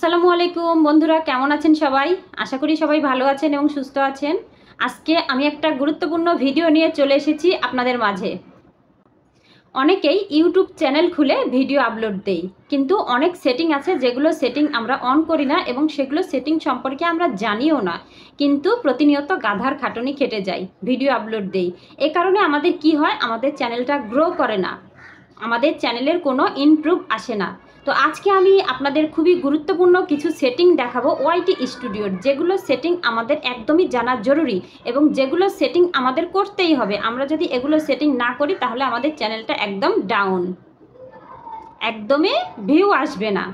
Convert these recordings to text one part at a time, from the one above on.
আসসালামু আলাইকুম বন্ধুরা, কেমন আছেন সবাই? আশা করি সবাই ভালো আছেন এবং সুস্থ আছেন। আজকে আমি একটা গুরুত্বপূর্ণ ভিডিও নিয়ে চলে এসেছি আপনাদের মাঝে। অনেকেই ইউটিউব চ্যানেল খুলে ভিডিও আপলোড দেই, কিন্তু অনেক সেটিং আছে যেগুলো সেটিং আমরা অন করি না এবং সেগুলো সেটিং সম্পর্কে আমরা জানিও না, কিন্তু প্রতিনিয়ত গাধার খাটুনি খেটে যাই, ভিডিও আপলোড দেই। এ কারণে আমাদের কি হয়, আমাদের চ্যানেলটা গ্রো করে না, আমাদের চ্যানেলের কোনো ইমপ্রুভ আসে না। তো আজকে আমি আপনাদের খুবই গুরুত্বপূর্ণ কিছু সেটিং দেখাবো ওয়াইটি স্টুডিওর, যেগুলো সেটিং আমাদের একদমই জানা জরুরি এবং যেগুলো সেটিং আমাদের করতেই হবে। আমরা যদি এগুলো সেটিং না করি তাহলে আমাদের চ্যানেলটা একদম ডাউন, একদমই ভিউ আসবে না।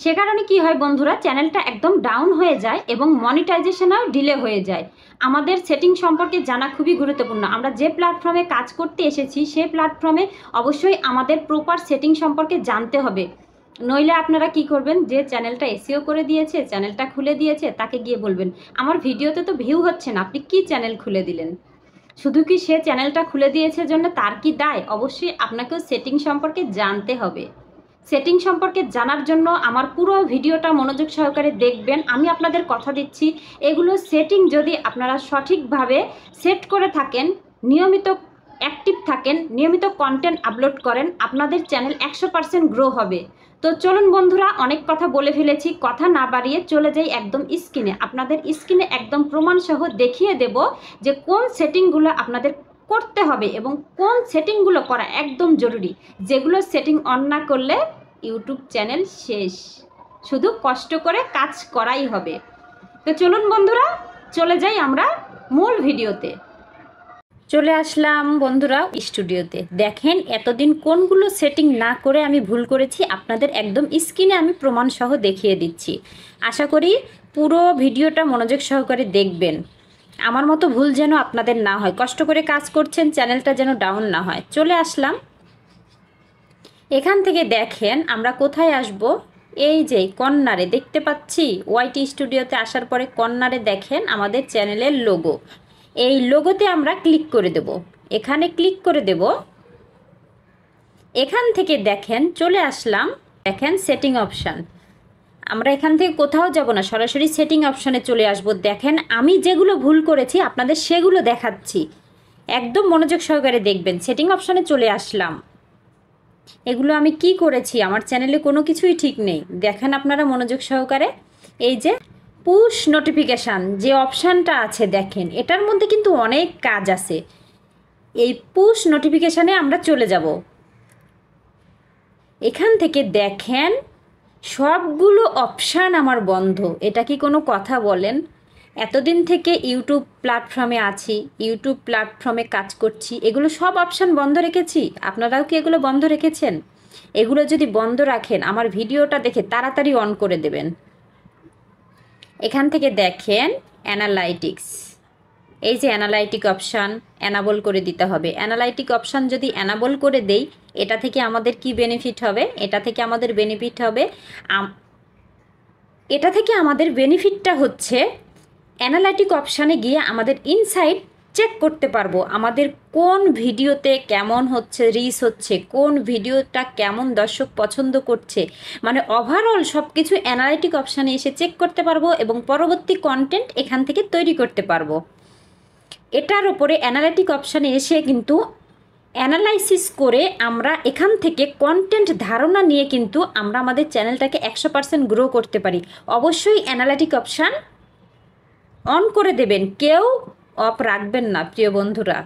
সে কারণে কি হয় বন্ধুরা, চ্যানেলটা একদম ডাউন হয়ে যায় এবং মনিটাইজেশনও ডিলে হয়ে যায়। আমাদের সেটিং সম্পর্কে জানা খুবই গুরুত্বপূর্ণ। আমরা যে প্ল্যাটফর্মে কাজ করতে এসেছি সেই প্ল্যাটফর্মে অবশ্যই আমাদের প্রপার সেটিং সম্পর্কে জানতে হবে। নইলে আপনারা কি করবেন, যে চ্যানেলটা এসইও করে দিয়েছে, চ্যানেলটা খুলে দিয়েছে, তাকে গিয়ে বলবেন আমার ভিডিওতে তো ভিউ হচ্ছে না, আপনি কি চ্যানেল খুলে দিলেন। শুধু কি সে চ্যানেলটা খুলে দিয়েছে জন্য তার কি দায়? অবশ্যই আপনাকেও সেটিং সম্পর্কে জানতে হবে। সেটিং সম্পর্কে জানার জন্য আমার পুরো ভিডিওটা মনোযোগ সহকারে দেখবেন। আমি আপনাদের কথা দিচ্ছি, এগুলো সেটিং যদি আপনারা সঠিকভাবে সেট করে থাকেন, নিয়মিত অ্যাক্টিভ থাকেন, নিয়মিত কন্টেন্ট আপলোড করেন, আপনাদের চ্যানেল 100% গ্রো হবে। তো চলুন বন্ধুরা, অনেক কথা বলে ফেলেছি, কথা না বাড়িয়ে চলে যাই একদম স্ক্রিনে। আপনাদের স্ক্রিনে একদম প্রমাণসহ দেখিয়ে দেব যে কোন সেটিংগুলো আপনাদের করতে হবে এবং কোন সেটিংগুলো করা একদম জরুরি, যেগুলো সেটিং অন না করলে ইউটিউব চ্যানেল শেষ। শুধু কষ্ট করে কাজ করাই হবে। তো চলুন বন্ধুরা, চলে যাই আমরা মূল ভিডিওতে। চলে আসলাম বন্ধুরা স্টুডিওতে। দেখেন এতদিন কোনগুলো সেটিং না করে আমি ভুল করেছি, আপনাদের একদম স্ক্রিনে আমি প্রমাণসহ দেখিয়ে দিচ্ছি। আশা করি পুরো ভিডিওটা মনোযোগ সহকারে দেখবেন, আমার মতো ভুল যেন আপনাদের না হয়, কষ্ট করে কাজ করছেন, চ্যানেলটা যেন ডাউন না হয়। চলে আসলাম। এখান থেকে দেখেন আমরা কোথায় আসব, এই যে কর্নারে দেখতে পাচ্ছি, ওয়াইটি স্টুডিওতে আসার পরে কর্নারে দেখেন আমাদের চ্যানেলের লোগো। এই লোগোতে আমরা ক্লিক করে দেব, এখানে ক্লিক করে দেব। এখান থেকে দেখেন চলে আসলাম, দেখেন সেটিং অপশান। আমরা এখান থেকে কোথাও যাব না, সরাসরি সেটিং অপশানে চলে আসব। দেখেন আমি যেগুলো ভুল করেছি আপনাদের সেগুলো দেখাচ্ছি, একদম মনোযোগ সহকারে দেখবেন। সেটিং অপশানে চলে আসলাম। এগুলো আমি কি করেছি, আমার চ্যানেলে কোনো কিছুই ঠিক নেই, দেখেন আপনারা মনোযোগ সহকারে। এই যে পুশ নোটিফিকেশান যে অপশানটা আছে, দেখেন এটার মধ্যে কিন্তু অনেক কাজ আছে। এই পুশ নোটিফিকেশানে আমরা চলে যাব। এখান থেকে দেখেন সবগুলো অপশান আমার বন্ধ। এটা কি কোনো কথা বলেন? এতদিন থেকে ইউটিউব প্ল্যাটফর্মে আছি, ইউটিউব প্ল্যাটফর্মে কাজ করছি, এগুলো সব অপশান বন্ধ রেখেছি। আপনারাও কি এগুলো বন্ধ রেখেছেন? এগুলো যদি বন্ধ রাখেন আমার ভিডিওটা দেখে তাড়াতাড়ি অন করে দেবেন। এখান থেকে দেখেন অ্যানালাইটিক্স, এই যে অ্যানালাইটিক অপশান অ্যানাবল করে দিতে হবে। অ্যানালাইটিক অপশান যদি অ্যানাবল করে দেই, এটা থেকে আমাদের কি বেনিফিট হবে? এটা থেকে আমাদের বেনিফিট হবে, এটা থেকে আমাদের বেনিফিটটা হচ্ছে অ্যানালাইটিক অপশানে গিয়ে আমাদের ইনসাইট চেক করতে পারবো, আমাদের কোন ভিডিওতে কেমন হচ্ছে রিচ হচ্ছে, কোন ভিডিওটা কেমন দর্শক পছন্দ করছে, মানে ওভারঅল সব কিছু অ্যানালাইটিক অপশানে এসে চেক করতে পারবো এবং পরবর্তী কন্টেন্ট এখান থেকে তৈরি করতে পারবো। এটার ওপরে অ্যানালাইটিক অপশানে এসে কিন্তু অ্যানালাইসিস করে আমরা এখান থেকে কন্টেন্ট ধারণা নিয়ে কিন্তু আমরা আমাদের চ্যানেলটাকে 100% গ্রো করতে পারি। অবশ্যই অ্যানালাইটিক অপশান অন করে দেবেন, কেউ অফ রাখবেন না প্রিয় বন্ধুরা।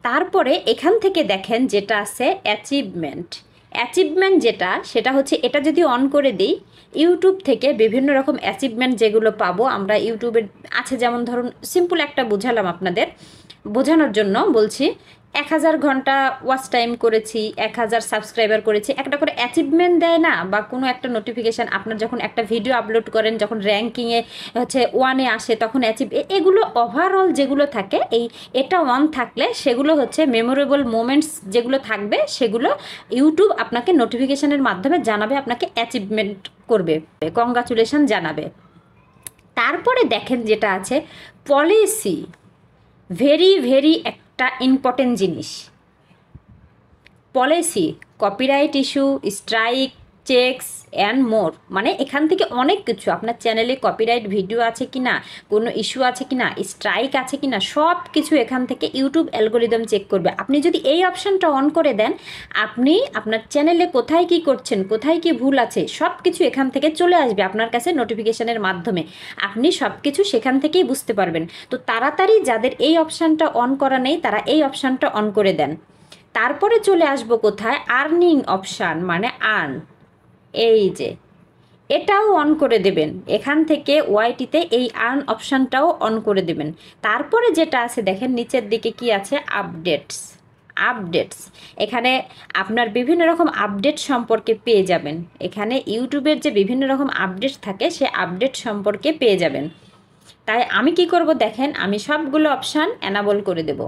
তারপরে এখান থেকে দেখেন যেটা আছে অ্যাচিভমেন্ট। অ্যাচিভমেন্ট যেটা, সেটা হচ্ছে এটা যদি অন করে দিই, ইউটিউব থেকে বিভিন্ন রকম অ্যাচিভমেন্ট যেগুলো পাবো আমরা ইউটিউবের আছে, যেমন ধরুন সিম্পল একটা বোঝালাম আপনাদের বোঝানোর জন্য বলছি, 1000 ঘন্টা ওয়াচ টাইম করেছি, 1000 সাবস্ক্রাইবার করেছি, একটা করে অ্যাচিভমেন্ট দেয় না, বা কোনো একটা নোটিফিকেশান আপনার যখন একটা ভিডিও আপলোড করেন, যখন র্যাঙ্কিংয়ে হচ্ছে 1-এ আসে তখন অ্যাচিভ, এগুলো ওভারঅল যেগুলো থাকে, এটা অন থাকলে সেগুলো হচ্ছে মেমোরেবল মোমেন্টস যেগুলো থাকবে, সেগুলো ইউটিউব আপনাকে নোটিফিকেশানের মাধ্যমে জানাবে, আপনাকে অ্যাচিভমেন্ট করবে, কংগ্রাচুলেশন জানাবে। তারপরে দেখেন যেটা আছে পলিসি, ভেরি ভেরি একটা ইম্পর্টেন্ট জিনিস। Policy, copyright issue, strike, checks and more, মানে এখান থেকে অনেক কিছু, আপনার চ্যানেলে কপিরাইট ভিডিও আছে কি না, কোনো ইস্যু আছে কি না, স্ট্রাইক আছে কি না, সব কিছু এখান থেকে ইউটিউব অ্যালগোরিদম চেক করবে। আপনি যদি এই অপশানটা অন করে দেন, আপনি আপনার চ্যানেলে কোথায় কি করছেন, কোথায় কি ভুল আছে, সব কিছু এখান থেকে চলে আসবে আপনার কাছে নোটিফিকেশনের মাধ্যমে। আপনি সব কিছু সেখান থেকেই বুঝতে পারবেন। তো তাড়াতাড়ি যাদের এই অপশানটা অন করা নেই তারা এই অপশানটা অন করে দেন। তারপরে চলে আসবো কোথায়, আর্নিং অপশান, মানে আর্ন, এই যে এটাও অন করে দেবেন। এখান থেকে ওয়াইটিতে এই আর্ন অপশানটাও অন করে দেবেন। তারপরে যেটা আছে দেখেন নিচের দিকে কি আছে, আপডেটস। এখানে আপনার বিভিন্ন রকম আপডেট সম্পর্কে পেয়ে যাবেন। এখানে ইউটিউবের যে বিভিন্ন রকম আপডেট থাকে সে আপডেট সম্পর্কে পেয়ে যাবেন। তাই আমি কি করব দেখেন, আমি সবগুলো অপশান অ্যানাবল করে দেব।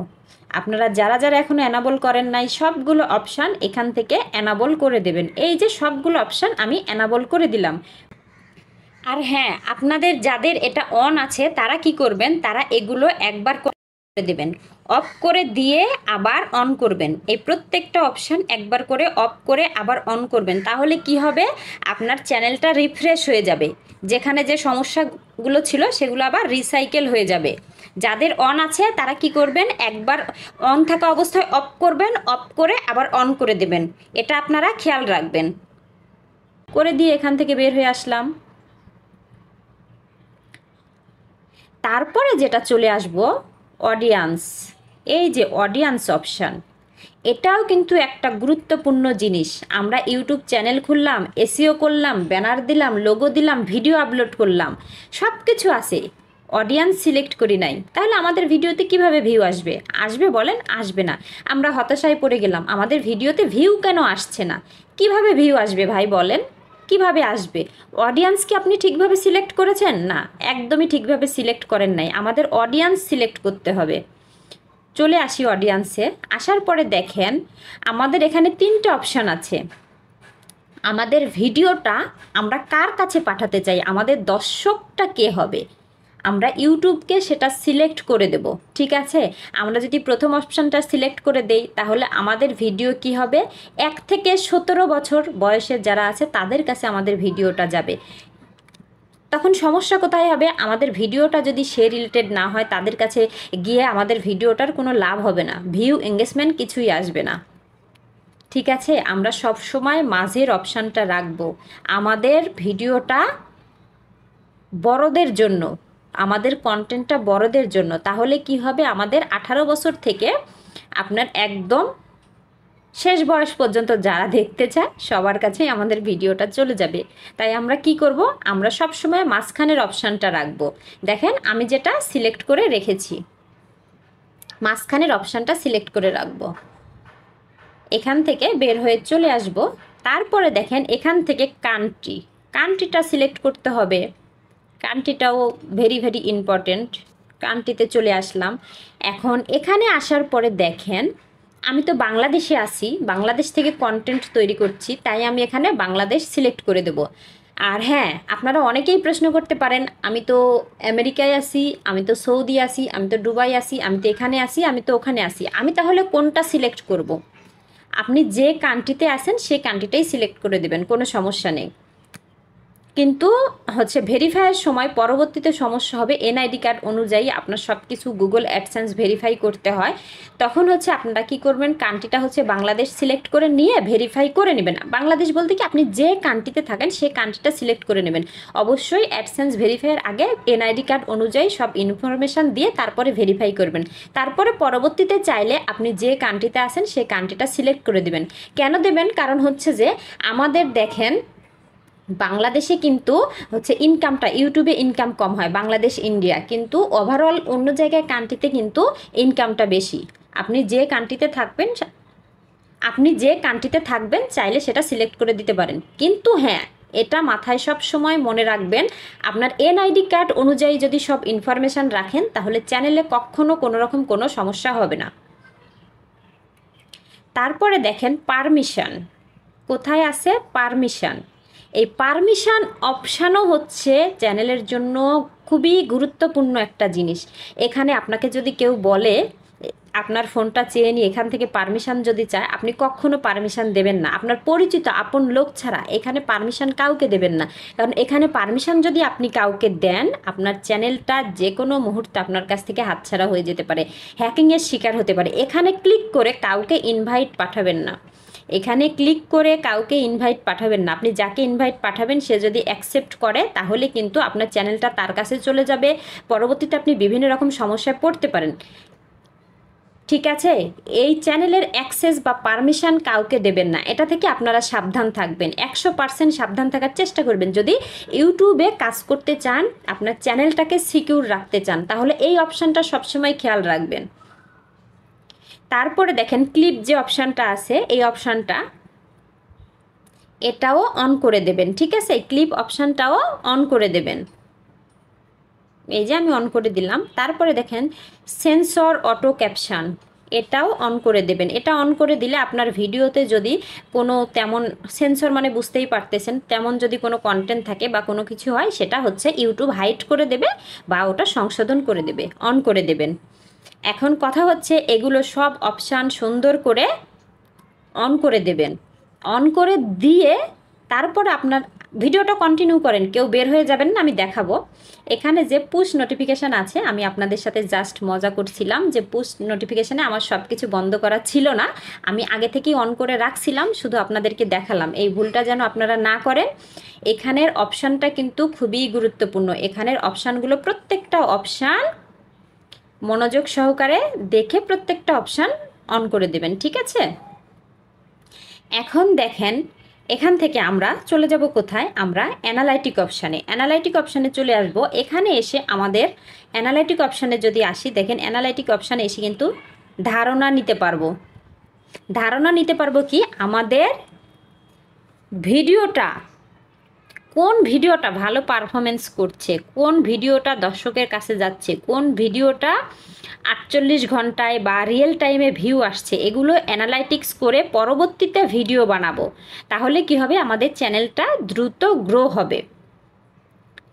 আপনারা যারা যারা এখনও অ্যানাবল করেন নাই সবগুলো অপশান এখান থেকে অ্যানাবল করে দেবেন। এই যে সবগুলো অপশান আমি অ্যানাবল করে দিলাম। আর হ্যাঁ, আপনাদের যাদের এটা অন আছে তারা কি করবেন, তারা এগুলো একবার করে দেবেন, অফ করে দিয়ে আবার অন করবেন। এই প্রত্যেকটা অপশান একবার করে অফ করে আবার অন করবেন। তাহলে কি হবে, আপনার চ্যানেলটা রিফ্রেশ হয়ে যাবে, যেখানে যে সমস্যাগুলো ছিল সেগুলো আবার রিসাইকেল হয়ে যাবে। যাদের অন আছে তারা কি করবেন, একবার অন থাকা অবস্থায় অফ করবেন, অফ করে আবার অন করে দেবেন। এটা আপনারা খেয়াল রাখবেন। করে দিয়ে এখান থেকে বের হয়ে আসলাম। তারপরে যেটা চলে আসবো, অডিয়েন্স। এই যে অডিয়েন্স অপশান, এটাও কিন্তু একটা গুরুত্বপূর্ণ জিনিস। আমরা ইউটিউব চ্যানেল খুললাম, এসইও করলাম, ব্যানার দিলাম, লোগো দিলাম, ভিডিও আপলোড করলাম, সব কিছু আছে, অডিয়েন্স সিলেক্ট করি নাই, তাহলে আমাদের ভিডিওতে কিভাবে ভিউ আসবে? আসবে বলেন? আসবে না। আমরা হতাশায় পড়ে গেলাম, আমাদের ভিডিওতে ভিউ কেন আসছে না? কিভাবে ভিউ আসবে ভাই বলেন? কিভাবে আসবে? অডিয়েন্স কি আপনি ঠিকভাবে সিলেক্ট করেছেন? না, একদমই ঠিকভাবে সিলেক্ট করেন নাই। আমাদের অডিয়েন্স সিলেক্ট করতে হবে। চলে আসি অডিয়েন্সে। আসার পরে দেখেন আমাদের এখানে 3টে অপশান আছে। আমাদের ভিডিওটা আমরা কার কাছে পাঠাতে চাই, আমাদের দর্শকটা কে হবে, আমরা ইউটিউবকে সেটা সিলেক্ট করে দেব। ঠিক আছে, আমরা যদি প্রথম অপশানটা সিলেক্ট করে দেই তাহলে আমাদের ভিডিও কি হবে, 1 থেকে 17 বছর বয়সের যারা আছে তাদের কাছে আমাদের ভিডিওটা যাবে। তখন সমস্যা কোথায় হবে, আমাদের ভিডিওটা যদি সে রিলেটেড না হয় তাদের কাছে গিয়ে আমাদের ভিডিওটার কোনো লাভ হবে না, ভিউ এঙ্গেজমেন্ট কিছুই আসবে না। ঠিক আছে, আমরা সব সময় মাঝের অপশানটা রাখবো। আমাদের ভিডিওটা বড়দের জন্য, আমাদের কন্টেন্টটা বড়দের জন্য। তাহলে কি হবে, আমাদের 18 বছর থেকে আপনার একদম শেষ বয়স পর্যন্ত যারা দেখতে চায় সবার কাছেই আমাদের ভিডিওটা চলে যাবে। তাই আমরা কি করব, আমরা সব সময় মাঝখানের অপশানটা রাখবো। দেখেন আমি যেটা সিলেক্ট করে রেখেছি, মাঝখানের অপশানটা সিলেক্ট করে রাখবো। এখান থেকে বের হয়ে চলে আসব। তারপরে দেখেন এখান থেকে কান্ট্রিটা সিলেক্ট করতে হবে। কান্ট্রিটাও ভেরি ভেরি ইম্পর্টেন্ট। কান্ট্রিতে চলে আসলাম। এখন এখানে আসার পরে দেখেন আমি তো বাংলাদেশে আছি, বাংলাদেশ থেকে কন্টেন্ট তৈরি করছি, তাই আমি এখানে বাংলাদেশ সিলেক্ট করে দেব। আর হ্যাঁ, আপনারা অনেকেই প্রশ্ন করতে পারেন, আমি তো আমেরিকায় আছি, আমি তো সৌদি আছি, আমি তো দুবাই আছি, আমি তো এখানে আছি, আমি তো ওখানে আছি, আমি তাহলে কোনটা সিলেক্ট করব? আপনি যে কান্ট্রিতে আছেন সেই কান্ট্রিটাই সিলেক্ট করে দেবেন, কোনো সমস্যা নেই। কিন্তু ভেরিফাইয়ের সময় পরবর্তীতে সমস্যা হবে, এনআইডি কার্ড অনুযায়ী আপনার সব কিছু গুগল অ্যাডসেন্স ভেরিফাই করতে হয়। তখন আপনারা কি করবেন, কান্ট্রিটা বাংলাদেশ সিলেক্ট করে নিয়ে ভেরিফাই করে নেবেন। বাংলাদেশ বলতে কি, আপনি যে কান্ট্রিতে থাকেন সেই কান্ট্রিটা সিলেক্ট করে নেবেন। অবশ্যই অ্যাডসেন্স ভেরিফাইয়ের আগে এনআইডি কার্ড অনুযায়ী সব ইনফরমেশান দিয়ে তারপরে ভেরিফাই করবেন। তারপরে পরবর্তীতে চাইলে আপনি যে কান্ট্রিতে আছেন সেই কান্ট্রিটা সিলেক্ট করে দেবেন। কেন দেবেন? কারণ যে আমাদের দেখেন বাংলাদেশে কিন্তু ইনকামটা, ইউটিউবে ইনকাম কম হয় বাংলাদেশ ইন্ডিয়া, কিন্তু ওভারঅল অন্য জায়গায় কান্ট্রিতে কিন্তু ইনকামটা বেশি। আপনি যে কান্ট্রিতে থাকবেন চাইলে সেটা সিলেক্ট করে দিতে পারেন। কিন্তু হ্যাঁ, এটা মাথায় সব সময় মনে রাখবেন, আপনার এনআইডি কার্ড অনুযায়ী যদি সব ইনফরমেশান রাখেন তাহলে চ্যানেলে কখনো কোনো রকম কোনো সমস্যা হবে না। তারপরে দেখেন পারমিশন, কোথায় আছে পারমিশন। এই পারমিশন অপশানও চ্যানেলের জন্য খুবই গুরুত্বপূর্ণ একটা জিনিস। এখানে আপনাকে যদি কেউ বলে আপনার ফোনটা চেয়ে নিয়ে এখান থেকে পারমিশন যদি চায়, আপনি কখনো পারমিশন দেবেন না। আপনার পরিচিত আপন লোক ছাড়া এখানে পারমিশন কাউকে দেবেন না। কারণ এখানে পারমিশন যদি আপনি কাউকে দেন, আপনার চ্যানেলটা যে কোনো মুহূর্তে আপনার কাছ থেকে হাতছাড়া হয়ে যেতে পারে, হ্যাকিংয়ের শিকার হতে পারে। এখানে ক্লিক করে কাউকে ইনভাইট পাঠাবেন না, এখানে ক্লিক করে কাউকে ইনভাইট পাঠাবেন না। আপনি যাকে ইনভাইট পাঠাবেন সে যদি অ্যাকসেপ্ট করে, তাহলে কিন্তু আপনার চ্যানেলটা তার কাছে চলে যাবে। পরবর্তীতে আপনি বিভিন্ন রকম সমস্যায় পড়তে পারেন। ঠিক আছে, এই চ্যানেলের অ্যাক্সেস বা পারমিশন কাউকে দেবেন না, এটা থেকে আপনারা সাবধান থাকবেন। 100% সাবধান থাকার চেষ্টা করবেন। যদি ইউটিউবে কাজ করতে চান, আপনার চ্যানেলটাকে সিকিউর রাখতে চান, তাহলে এই অপশানটা সবসময় খেয়াল রাখবেন। তারপরে দেখেন ক্লিপ যে অপশানটা আছে, এই অপশানটা এটাও অন করে দেবেন। ঠিক আছে, ক্লিপ অপশানটাও অন করে দেবেন। এই যে আমি অন করে দিলাম। তারপরে দেখেন সেন্সর অটো ক্যাপশন, এটাও অন করে দেবেন। এটা অন করে দিলে আপনার ভিডিওতে যদি কোনো তেমন সেন্সর মানে বুঝতেই পারতেছেন, তেমন যদি কোনো কন্টেন্ট থাকে বা কোনো কিছু হয়, সেটা হচ্ছে ইউটিউব হাইড করে দেবে বা ওটা সংশোধন করে দেবে। অন করে দেবেন। এখন কথা হচ্ছে এগুলো সব অপশান সুন্দর করে অন করে দেবেন। অন করে দিয়ে তারপর আপনার ভিডিওটা কন্টিনিউ করেন, কেউ বের হয়ে যাবেন না, আমি দেখাবো। এখানে যে পুশ নোটিফিকেশান আছে, আমি আপনাদের সাথে জাস্ট মজা করছিলাম যে পুশ নোটিফিকেশানে আমার সব কিছু বন্ধ করা ছিল না, আমি আগে থেকেই অন করে রাখছিলাম, শুধু আপনাদেরকে দেখালাম। এই ভুলটা যেন আপনারা না করেন। এখানের অপশানটা কিন্তু খুবই গুরুত্বপূর্ণ। এখানের অপশানগুলো প্রত্যেকটা অপশান মনোযোগ সহকারে দেখে প্রত্যেকটা অপশান অন করে দেবেন। ঠিক আছে, এখন দেখেন এখান থেকে আমরা চলে যাব কোথায়, আমরা অ্যানালাইটিক অপশানে। অ্যানালাইটিক অপশানে চলে আসব। এখানে এসে আমাদের অ্যানালাইটিক অপশানে যদি আসি, দেখেন অ্যানালাইটিক অপশানে এসে কিন্তু ধারণা নিতে পারবো। ধারণা নিতে পারবো কি, আমাদের ভিডিওটা কোন ভিডিওটা ভালো পারফরমেন্স করছে, কোন ভিডিওটা দর্শকের কাছে যাচ্ছে, কোন ভিডিওটা 48 ঘন্টায় বা রিয়েল টাইমে ভিউ আসছে, এগুলো অ্যানালাইটিক্স করে পরবর্তীতে ভিডিও বানাবো। তাহলে কি হবে, আমাদের চ্যানেলটা দ্রুত গ্রো হবে।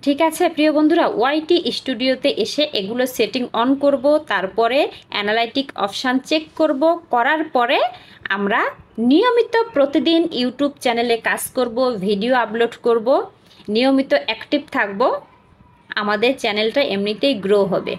ঠিক আছে প্রিয় বন্ধুরা, ওয়াইটি স্টুডিওতে এসে এগুলো সেটিং অন করব, তারপরে অ্যানালাইটিক অপশান চেক করব, করার পরে আমরা নিয়মিত প্রতিদিন ইউটিউব চ্যানেলে কাজ করব, ভিডিও আপলোড করব, নিয়মিত অ্যাক্টিভ থাকব, আমাদের চ্যানেলটা এমনিতেই গ্রো হবে।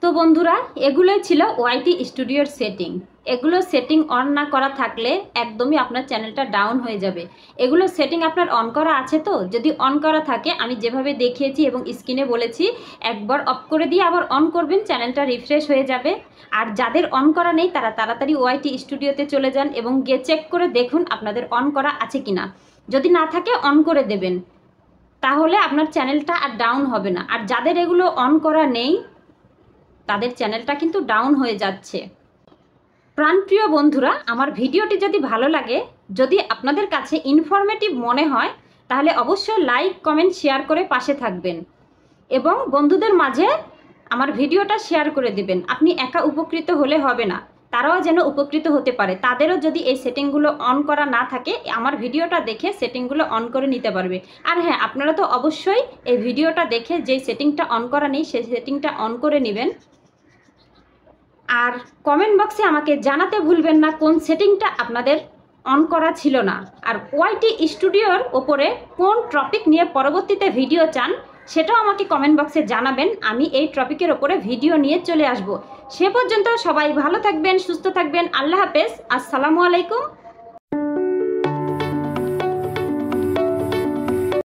তো বন্ধুরা, এগুলোই ছিল ওয়াইটি স্টুডিওর সেটিং। এগুলো সেটিং অন না করা থাকলে একদমই আপনার চ্যানেলটা ডাউন হয়ে যাবে। এগুলো সেটিং আপনার অন করা আছে তো? যদি অন করা থাকে, আমি যেভাবে দেখিয়েছি এবং স্ক্রিনে বলেছি, একবার অফ করে দিয়ে আবার অন করবেন, চ্যানেলটা রিফ্রেশ হয়ে যাবে। আর যাদের অন করা নেই তারা তাড়াতাড়ি ওয়াইটি স্টুডিওতে চলে যান এবং গিয়ে চেক করে দেখুন আপনাদের অন করা আছে কিনা। যদি না থাকে অন করে দেবেন, তাহলে আপনার চ্যানেলটা আর ডাউন হবে না। আর যাদের এগুলো অন করা নেই তাদের চ্যানেলটা কিন্তু ডাউন হয়ে যাচ্ছে। প্রাণপ্রিয় বন্ধুরা, আমার ভিডিওটি যদি ভালো লাগে, যদি আপনাদের কাছে ইনফরমেটিভ মনে হয়, তাহলে অবশ্যই লাইক কমেন্ট শেয়ার করে পাশে থাকবেন এবং বন্ধুদের মাঝে আমার ভিডিওটা শেয়ার করে দিবেন। আপনি একা উপকৃত হলে হবে না, তারাও যেন উপকৃত হতে পারে। তাদেরও যদি এই সেটিংগুলো অন করা না থাকে, আমার ভিডিওটা দেখে সেটিংগুলো অন করে নিতে পারবে। আর হ্যাঁ, আপনারা তো অবশ্যই এই ভিডিওটা দেখে যেই সেটিংটা অন করা নেই সেই সেটিংটা অন করে নেবেন। আর কমেন্ট বক্সে আমাকে জানাতে ভুলবেন না কোন সেটিংটা আপনাদের অন করা ছিল না। আর ওয়াইটি স্টুডিওর ওপরে কোন টপিক নিয়ে পরবর্তীতে ভিডিও চান, সেটাও আমাকে কমেন্ট বক্সে জানাবেন। আমি এই টপিকের ওপরে ভিডিও নিয়ে চলে আসব। সে পর্যন্ত সবাই ভালো থাকবেন, সুস্থ থাকবেন। আল্লাহ হাফেজ, আসসালামু আলাইকুম।